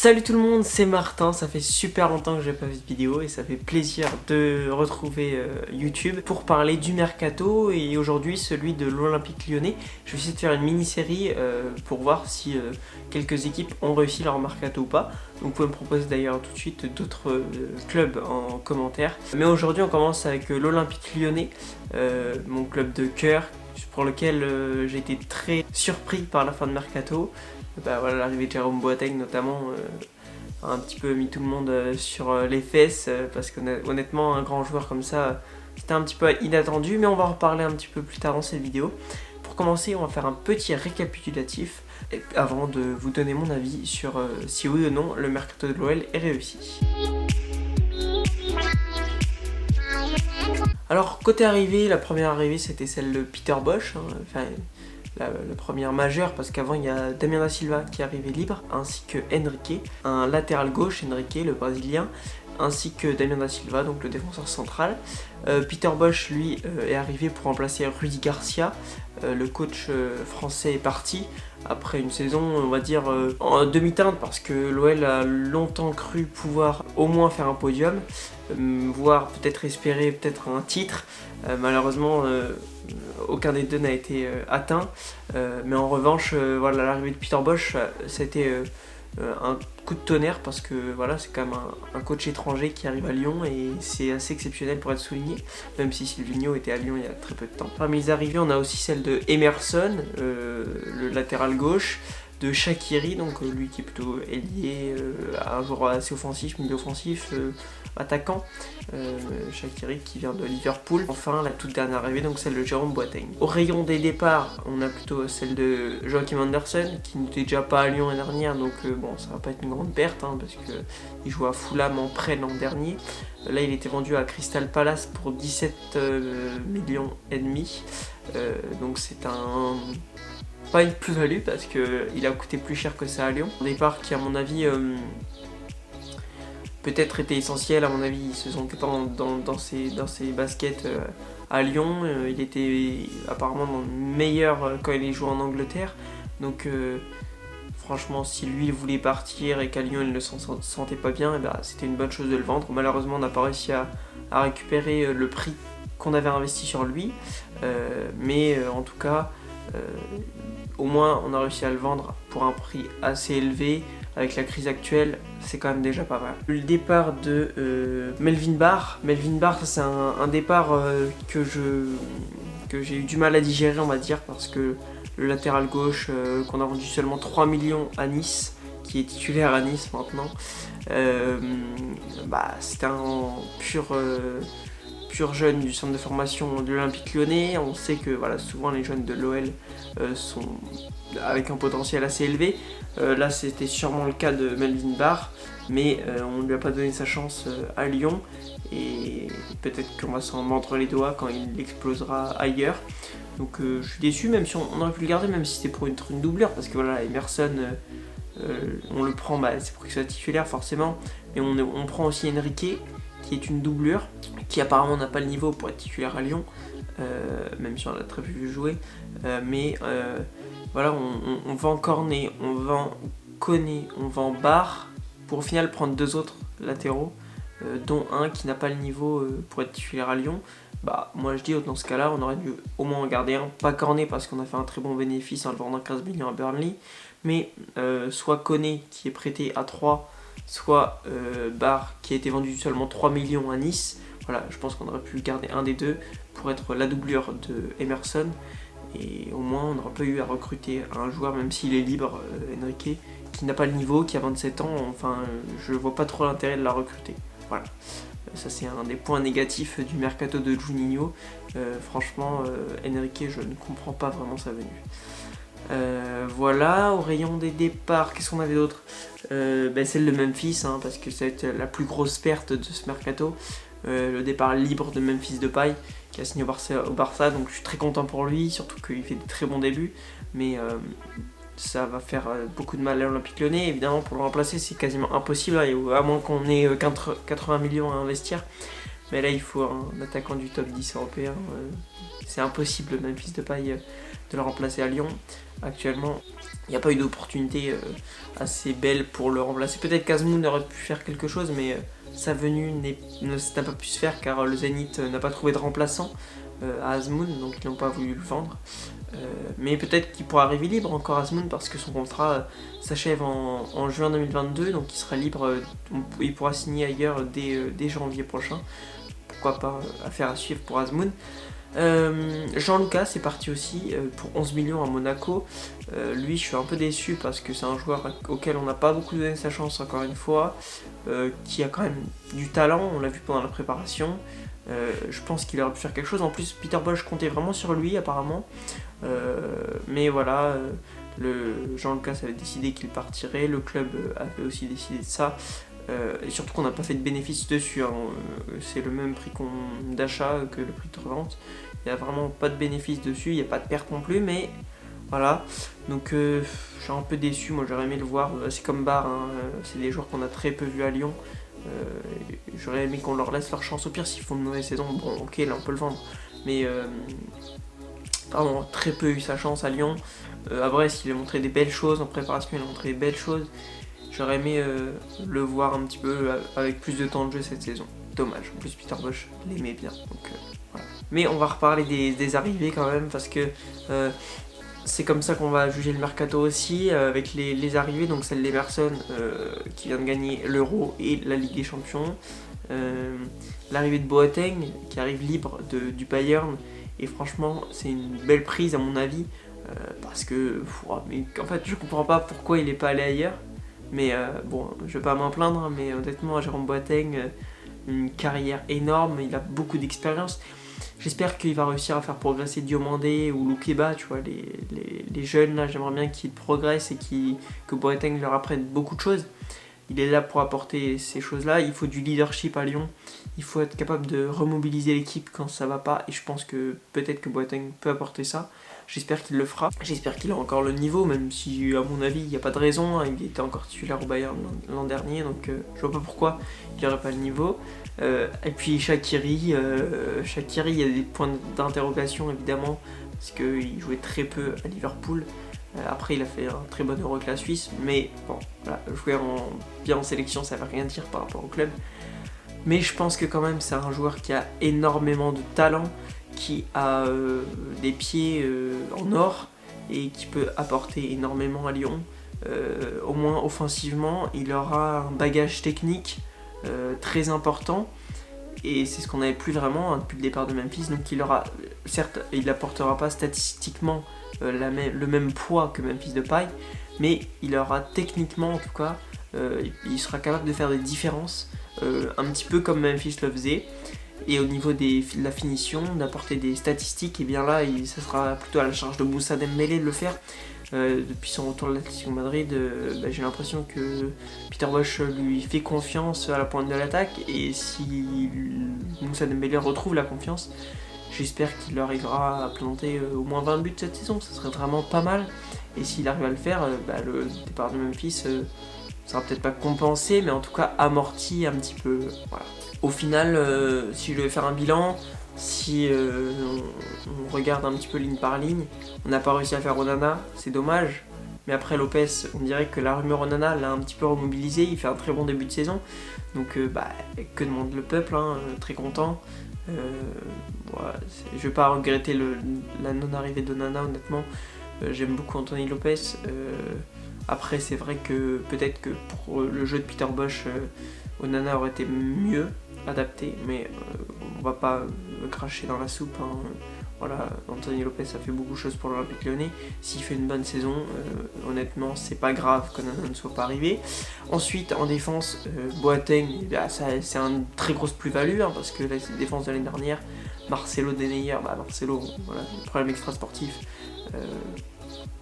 Salut tout le monde, c'est Martin, ça fait super longtemps que j'ai pas fait de vidéo et ça fait plaisir de retrouver YouTube pour parler du Mercato et aujourd'hui celui de l'Olympique Lyonnais. Je vais essayer de faire une mini-série pour voir si quelques équipes ont réussi leur Mercato ou pas. Donc vous pouvez me proposer d'ailleurs tout de suite d'autres clubs en commentaire. Mais aujourd'hui on commence avec l'Olympique Lyonnais, mon club de cœur pour lequel j'ai été très surpris par la fin de Mercato. Voilà, l'arrivée de Jérôme Boateng notamment a un petit peu mis tout le monde sur les fesses parce qu'honnêtement un grand joueur comme ça c'était un petit peu inattendu, mais on va en reparler un petit peu plus tard dans cette vidéo. Pour commencer, on va faire un petit récapitulatif avant de vous donner mon avis sur si oui ou non le mercato de l'OL est réussi. Alors côté arrivée, la première arrivée c'était celle de Peter Bosz, la première majeure, parce qu'avant il y a Damien Da Silva qui est arrivé libre, ainsi que Henrique, un latéral gauche, Henrique le brésilien, ainsi que Damien Da Silva, donc le défenseur central. Peter Bosz lui est arrivé pour remplacer Rudi Garcia, le coach français est parti après une saison on va dire en demi-teinte parce que l'OL a longtemps cru pouvoir au moins faire un podium, voire peut-être espérer peut-être un titre. Malheureusement aucun des deux n'a été atteint, mais en revanche voilà, l'arrivée de Peter Bosz c'était un coup de tonnerre parce que voilà, c'est quand même un coach étranger qui arrive à Lyon et c'est assez exceptionnel pour être souligné, même si Silvino était à Lyon il y a très peu de temps. Parmi les arrivées, on a aussi celle de Emerson, le latéral gauche, de Shaqiri, donc lui qui est plutôt ailier, un joueur assez offensif, milieu offensif, attaquant, Shaqiri qui vient de Liverpool. Enfin la toute dernière arrivée, donc celle de Jérôme Boateng. Au rayon des départs, on a plutôt celle de Joachim Andersen qui n'était déjà pas à Lyon l'année dernière, donc bon, ça va pas être une grande perte parce qu'il joue à Fulham en prêt l'an dernier. Là il était vendu à Crystal Palace pour 17 millions et demi, donc c'est pas une plus-value parce qu'il a coûté plus cher que ça à Lyon. Un départ qui à mon avis peut-être était essentiel, à mon avis il se sentait pas dans ses baskets à Lyon. Il était apparemment meilleur quand il jouait en Angleterre, donc franchement si lui il voulait partir et qu'à Lyon il ne se sentait pas bien, et c'était une bonne chose de le vendre. Malheureusement on n'a pas réussi à récupérer le prix qu'on avait investi sur lui, mais en tout cas au moins on a réussi à le vendre pour un prix assez élevé. Avec la crise actuelle, c'est quand même déjà pas mal. Le départ de Melvin Barr, ça c'est un départ que j'ai eu du mal à digérer, on va dire, parce que le latéral gauche qu'on a vendu seulement 3 millions à Nice, qui est titulaire à Nice maintenant, c'était un pur jeune du centre de formation de l'Olympique Lyonnais. On sait que voilà, souvent les jeunes de l'OL sont avec un potentiel assez élevé. Là c'était sûrement le cas de Melvin Barr, mais on ne lui a pas donné sa chance à Lyon et peut-être qu'on va s'en mordre les doigts quand il explosera ailleurs. Donc je suis déçu, même si on aurait pu le garder, même si c'était pour une doublure, parce que voilà, Emerson on le prend, c'est pour qu'il soit titulaire forcément, mais on prend aussi Henrique qui est une doublure, qui apparemment n'a pas le niveau pour être titulaire à Lyon, même si on l'a très peu vu jouer, voilà, on vend Cornet, on vend Koné, on vend Barr, pour au final prendre deux autres latéraux, dont un qui n'a pas le niveau pour être titulaire à Lyon. Moi je dis dans ce cas là on aurait dû au moins en garder un, pas Cornet parce qu'on a fait un très bon bénéfice en le vendant 15 millions à Burnley, mais soit Koné qui est prêté à 3, soit Barr qui a été vendu seulement 3 millions à Nice. Voilà, je pense qu'on aurait pu garder un des deux pour être la doublure de Emerson, et au moins on n'aurait pas eu à recruter un joueur, même s'il est libre, Henrique, qui n'a pas le niveau, qui a 27 ans, je vois pas trop l'intérêt de la recruter. Voilà, ça c'est un des points négatifs du mercato de Juninho. Franchement, Henrique, je ne comprends pas vraiment sa venue. Voilà, au rayon des départs, qu'est-ce qu'on avait d'autre? Celle de Memphis, parce que ça va être la plus grosse perte de ce mercato. Le départ libre de Memphis Depay qui a signé au Barça, donc je suis très content pour lui, surtout qu'il fait de très bons débuts, mais ça va faire beaucoup de mal à l'Olympique Lyonnais. Évidemment pour le remplacer c'est quasiment impossible, à moins qu'on ait 80 millions à investir, Mais là, il faut un attaquant du top 10 européen. C'est impossible, Memphis Depay, de le remplacer à Lyon. Actuellement, il n'y a pas eu d'opportunité assez belle pour le remplacer. Peut-être qu'Azmoun aurait pu faire quelque chose, mais sa venue n'a pas pu se faire car le Zénith n'a pas trouvé de remplaçant à Azmoun, donc ils n'ont pas voulu le vendre. Mais peut-être qu'il pourra arriver libre encore Azmoun parce que son contrat s'achève en juin 2022, donc il sera libre, il pourra signer ailleurs dès janvier prochain. Pourquoi pas, affaire à suivre pour Azmoun. Jean-Lucas est parti aussi pour 11 millions à Monaco. Lui, je suis un peu déçu parce que c'est un joueur auquel on n'a pas beaucoup donné sa chance, encore une fois, qui a quand même du talent, on l'a vu pendant la préparation. Je pense qu'il aurait pu faire quelque chose. En plus, Peter Bosz comptait vraiment sur lui, apparemment. Mais voilà, Jean-Lucas avait décidé qu'il partirait, le club avait aussi décidé de ça. Et surtout qu'on n'a pas fait de bénéfice dessus, hein. C'est le même prix d'achat que le prix de revente. Il n'y a vraiment pas de bénéfice dessus, il n'y a pas de perte non plus, mais voilà. Donc je suis un peu déçu, moi j'aurais aimé le voir. C'est comme Barre, hein. C'est des joueurs qu'on a très peu vus à Lyon. J'aurais aimé qu'on leur laisse leur chance. Au pire, s'ils font une mauvaise saison, bon ok, là on peut le vendre. Mais vraiment très peu eu sa chance à Lyon. À Brest, il a montré des belles choses, en préparation il a montré des belles choses. J'aurais aimé le voir un petit peu avec plus de temps de jeu cette saison. Dommage. En plus, Peter Bosz l'aimait bien. Donc, voilà. Mais on va reparler des arrivées quand même parce que c'est comme ça qu'on va juger le mercato aussi avec les arrivées. Donc celle d'Emerson qui vient de gagner l'Euro et la Ligue des Champions. L'arrivée de Boateng qui arrive libre du Bayern. Et franchement, c'est une belle prise à mon avis parce que mais en fait, je comprends pas pourquoi il n'est pas allé ailleurs. Mais bon, je vais pas m'en plaindre, mais honnêtement, Jérôme Boateng, une carrière énorme, il a beaucoup d'expérience. J'espère qu'il va réussir à faire progresser Diomandé ou Loukeba, tu vois, les jeunes là, j'aimerais bien qu'ils progressent et que Boateng leur apprenne beaucoup de choses. Il est là pour apporter ces choses-là, il faut du leadership à Lyon, il faut être capable de remobiliser l'équipe quand ça va pas, et je pense que peut-être que Boateng peut apporter ça. J'espère qu'il le fera. J'espère qu'il a encore le niveau, même si, à mon avis, il n'y a pas de raison. Il était encore titulaire au Bayern l'an dernier, donc je vois pas pourquoi il n'aurait pas le niveau. Et puis Shaqiri, il y a des points d'interrogation, évidemment, parce qu'il jouait très peu à Liverpool. Après, il a fait un très bon Euro avec la Suisse, mais bon, voilà, jouer bien en sélection, ça ne veut rien dire par rapport au club. Mais je pense que quand même, c'est un joueur qui a énormément de talent, qui a des pieds en or et qui peut apporter énormément à Lyon. Au moins offensivement, il aura un bagage technique très important et c'est ce qu'on n'avait plus vraiment depuis le départ de Memphis. Donc il aura, certes, il n'apportera pas statistiquement le même poids que Memphis Depay, mais il aura techniquement en tout cas, il sera capable de faire des différences, un petit peu comme Memphis le faisait. Et au niveau de la finition, d'apporter des statistiques, et bien là, ça sera plutôt à la charge de Moussa Dembélé de le faire. Depuis son retour de l'Atlético Madrid, j'ai l'impression que Peter Bosz lui fait confiance à la pointe de l'attaque. Et si Moussa Dembélé retrouve la confiance, j'espère qu'il arrivera à planter au moins 20 buts cette saison. Ça serait vraiment pas mal. Et s'il arrive à le faire, le départ de Memphis sera peut-être pas compensé, mais en tout cas amorti un petit peu. Voilà. Au final, si je devais faire un bilan, si on regarde un petit peu ligne par ligne, on n'a pas réussi à faire Onana, c'est dommage. Mais après Lopez, on dirait que la rumeur Onana l'a un petit peu remobilisé, il fait un très bon début de saison. Donc que demande le peuple, hein, très content. Voilà, je ne vais pas regretter la non-arrivée d'Onana, honnêtement. J'aime beaucoup Anthony Lopez. Après, c'est vrai que peut-être que pour le jeu de Peter Bosz, Onana aurait été mieux adapté, mais on va pas cracher dans la soupe, hein. Voilà, Anthony Lopez a fait beaucoup de choses pour l'Olympique Lyonnais. S'il fait une bonne saison, honnêtement, c'est pas grave qu'Onana ne soit pas arrivé. Ensuite, en défense, Boateng, c'est une très grosse plus-value, hein, parce que la défense de l'année dernière, Marcelo Denayer, Marcelo, voilà, problème extra-sportif.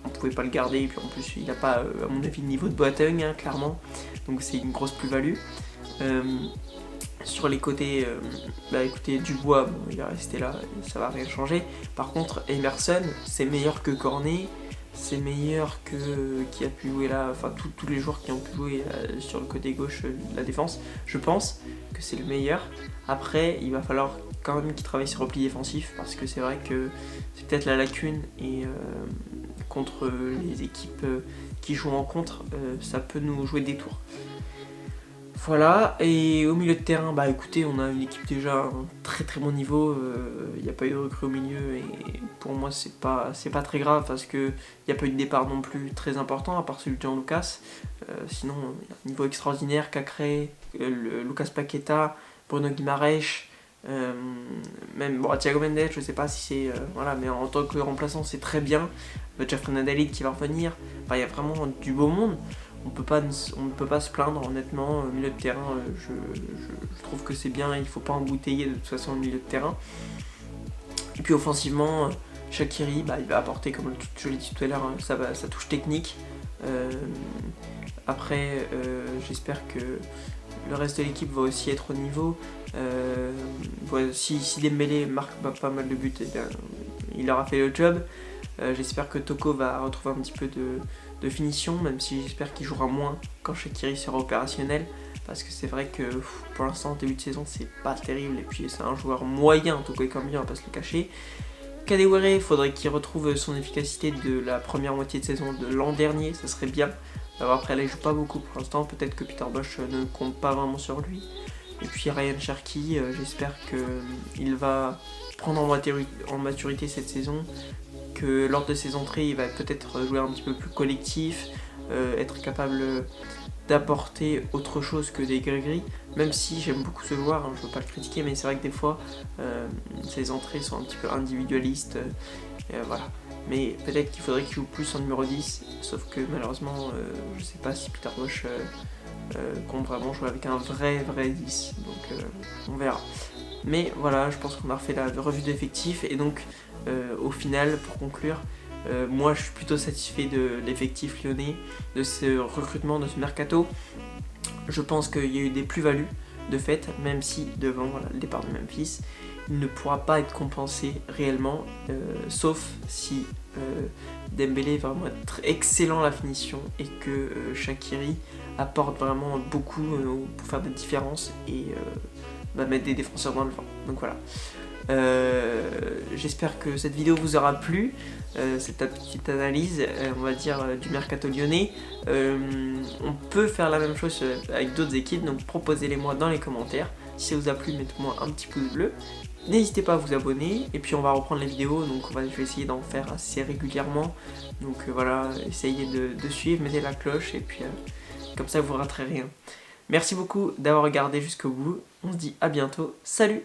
On pouvait pas le garder, et puis en plus, il n'a pas, à mon avis, le niveau de Boateng, hein, clairement. Donc c'est une grosse plus-value. Sur les côtés, écoutez, Dubois, il va rester là, ça va rien changer. Par contre, Emerson, c'est meilleur que Cornet, c'est meilleur que qui a pu jouer là, enfin tous les joueurs qui ont pu jouer sur le côté gauche de la défense. Je pense que c'est le meilleur. Après, il va falloir quand même qu'il travaille sur repli défensif parce que c'est vrai que c'est peut-être la lacune et contre les équipes qui jouent en contre, ça peut nous jouer des tours. Voilà, et au milieu de terrain, bah écoutez, on a une équipe déjà à un très très bon niveau, il n'y a pas eu de recrue au milieu et pour moi c'est pas très grave parce qu'il n'y a pas eu de départ non plus très important à part celui de Jean Lucas. Sinon, il y a un niveau extraordinaire, Cacré, Lucas Paqueta, Bruno Guimaraes, même bon, Thiago Mendes, je sais pas si c'est. Voilà, mais en tant que remplaçant, c'est très bien. Jeffrey Nadalid qui va revenir, enfin, il y a vraiment du beau monde. On ne peut pas se plaindre, honnêtement. Au milieu de terrain, je trouve que c'est bien. Il ne faut pas embouteiller de toute façon au milieu de terrain. Et puis offensivement, Shaqiri, bah, il va apporter, comme je l'ai dit tout à l'heure, sa touche technique. Après, j'espère que le reste de l'équipe va aussi être au niveau. Voilà, si Dembélé marque pas mal de buts, eh bien, il aura fait le job. J'espère que Toko va retrouver un petit peu de finition, même si j'espère qu'il jouera moins quand Shaqiri sera opérationnel, parce que c'est vrai que pour l'instant, début de saison, c'est pas terrible, et puis c'est un joueur moyen, Toko est comme bien, on va pas se le cacher. Kadewere, il faudrait qu'il retrouve son efficacité de la première moitié de saison de l'an dernier, ça serait bien. Après, là, il joue pas beaucoup pour l'instant, peut-être que Peter Bosz ne compte pas vraiment sur lui. Et puis Ryan Cherki, j'espère qu'il va prendre en maturité cette saison, que lors de ses entrées, il va peut-être jouer un petit peu plus collectif, être capable d'apporter autre chose que des gris-gris, même si j'aime beaucoup ce joueur, hein, je ne veux pas le critiquer, mais c'est vrai que des fois, ses entrées sont un petit peu individualistes, voilà. Mais peut-être qu'il faudrait qu'il joue plus en numéro 10, sauf que malheureusement, je ne sais pas si Peter Bosz compte vraiment jouer avec un vrai 10, donc on verra. Mais voilà, je pense qu'on a refait la revue d'effectifs, et donc au final, pour conclure, moi je suis plutôt satisfait de l'effectif lyonnais, de ce recrutement, de ce mercato. Je pense qu'il y a eu des plus-values de fait, même si devant le départ de Memphis, il ne pourra pas être compensé réellement, sauf si Dembélé va vraiment être excellent à la finition et que Shaqiri apporte vraiment beaucoup pour faire des différences et va mettre des défenseurs dans le vent. Donc voilà. J'espère que cette vidéo vous aura plu, cette petite analyse, on va dire, du mercato lyonnais. On peut faire la même chose avec d'autres équipes, donc proposez-les moi dans les commentaires. Si ça vous a plu, mettez-moi un petit pouce bleu. N'hésitez pas à vous abonner, et puis on va reprendre les vidéos, donc je vais essayer d'en faire assez régulièrement. Donc voilà, essayez de suivre, mettez la cloche, et puis comme ça vous ne raterez rien. Merci beaucoup d'avoir regardé jusqu'au bout, on se dit à bientôt, salut!